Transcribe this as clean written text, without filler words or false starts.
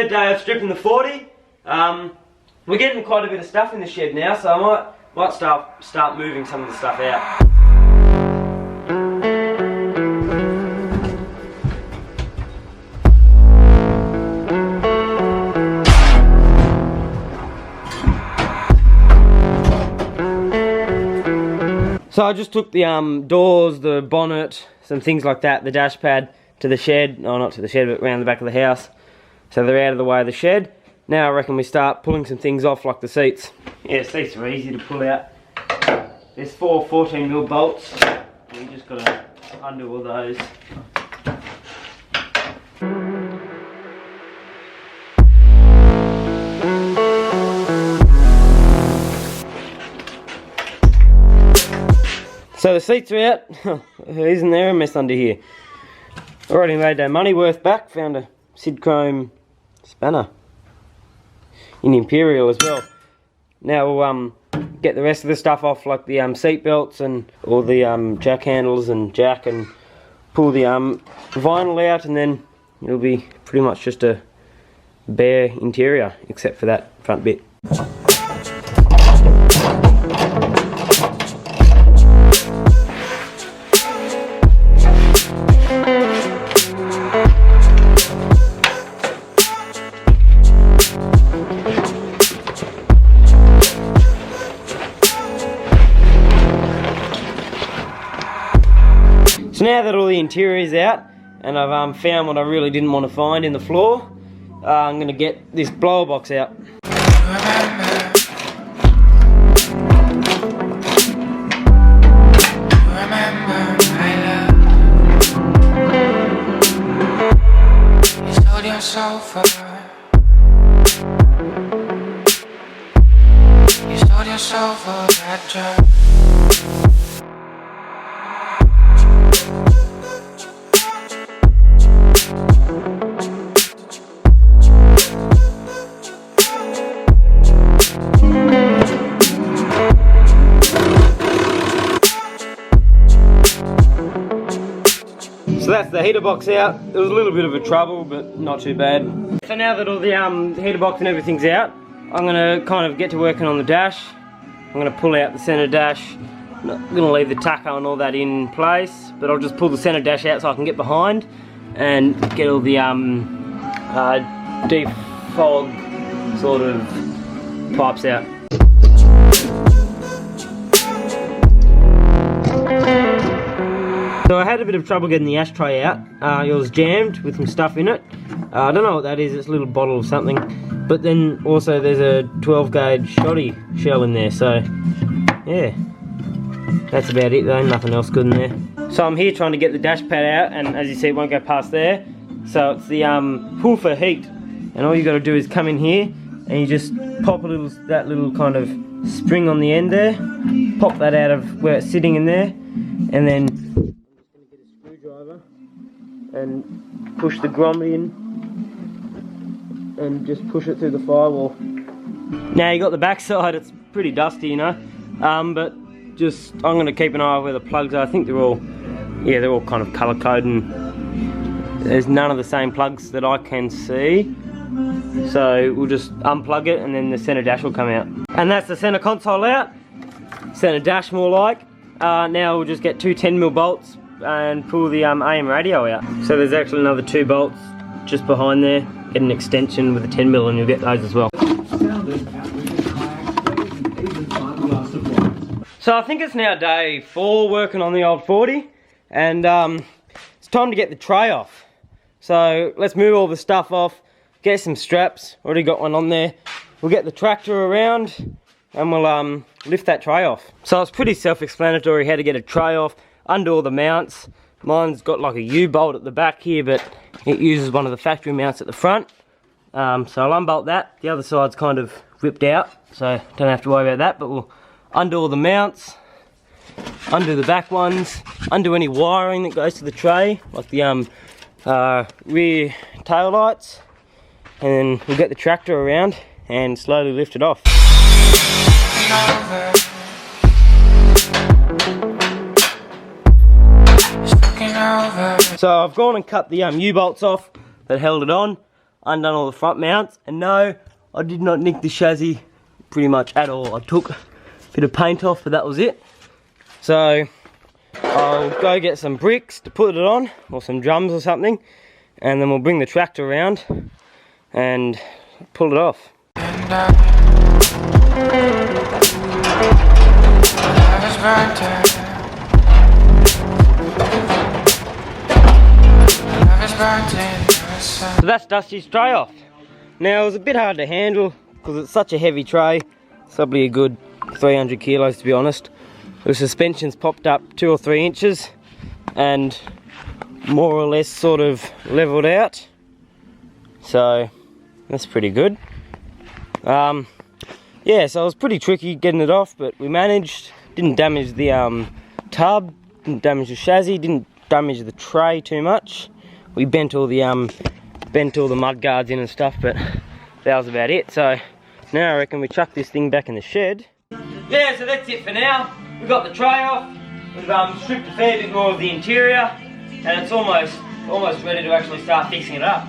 third day of stripping the 40. We're getting quite a bit of stuff in the shed now, so I might start moving some of the stuff out. So I just took the doors, the bonnet, some things like that, the dash pad to the shed, oh not to the shed but around the back of the house. So they're out of the way of the shed. Now I reckon we start pulling some things off like the seats. Yeah, seats are easy to pull out. There's 4 14mm bolts. You just got to undo all those. So the seats are out. Isn't there a mess under here? Already made our money worth back. Found a Sid Chrome spanner in Imperial as well. Now we'll get the rest of the stuff off, like the seat belts and all the jack handles and jack, and pull the vinyl out, and then it'll be pretty much just a bare interior except for that front bit. So now that all the interior is out, and I've found what I really didn't want to find in the floor, I'm going to get this blower box out. So that's the heater box out. It was a little bit of a trouble, but not too bad. So now that all the heater box and everything's out, I'm going to kind of get to working on the dash. I'm going to pull out the centre dash. I'm not going to leave the taco and all that in place, but I'll just pull the centre dash out so I can get behind and get all the defog sort of pipes out. So I had a bit of trouble getting the ashtray out. It was jammed with some stuff in it. I don't know what that is, it's a little bottle of something. But then also there's a 12 gauge shoddy shell in there, so yeah. That's about it though, nothing else good in there. So I'm here trying to get the dash pad out, and as you see it won't go past there. So it's the pull for heat. And all you got to do is come in here and you just pop that little kind of spring on the end there. Pop that out of where it's sitting in there, and then and push the grommet in and just push it through the firewall. Now you got the back side, it's pretty dusty, you know, but just I'm going to keep an eye on where the plugs are. I think they're all kind of colour coded, and there's none of the same plugs that I can see, so we'll just unplug it and then the centre dash will come out. And that's the centre console out, centre dash more like. Now we'll just get 2 10mm bolts and pull the AM radio out. So there's actually another 2 bolts just behind there. Get an extension with a 10mm and you'll get those as well. So I think it's now day 4 working on the old 40, and it's time to get the tray off. So let's move all the stuff off, get some straps, already got one on there. We'll get the tractor around and we'll lift that tray off. So it's pretty self-explanatory how to get a tray off. Undo all the mounts. Mine's got like a U-bolt at the back here, but it uses one of the factory mounts at the front. So I'll unbolt that. The other side's kind of ripped out, so don't have to worry about that, but we'll undo all the mounts, undo the back ones, undo any wiring that goes to the tray, like the rear tail lights, and then we'll get the tractor around and slowly lift it off. So I've gone and cut the U-bolts off that held it on. undone all the front mounts, and no, I did not nick the chassis pretty much at all. I took a bit of paint off, but that was it. So I'll go get some bricks to put it on, or some drums or something, and then we'll bring the tractor around and pull it off. So that's Dusty's tray off. Now it was a bit hard to handle because it's such a heavy tray. It's probably a good 300 kilos to be honest. The suspension's popped up 2 or 3 inches and more or less sort of leveled out. So that's pretty good. Yeah, so it was pretty tricky getting it off, but we managed. Didn't damage the tub, didn't damage the chassis, didn't damage the tray too much. We bent all the mud guards in and stuff, but that was about it. So now I reckon we chuck this thing back in the shed. Yeah, so that's it for now. We got the tray off. We've stripped a fair bit more of the interior, and it's almost ready to actually start fixing it up.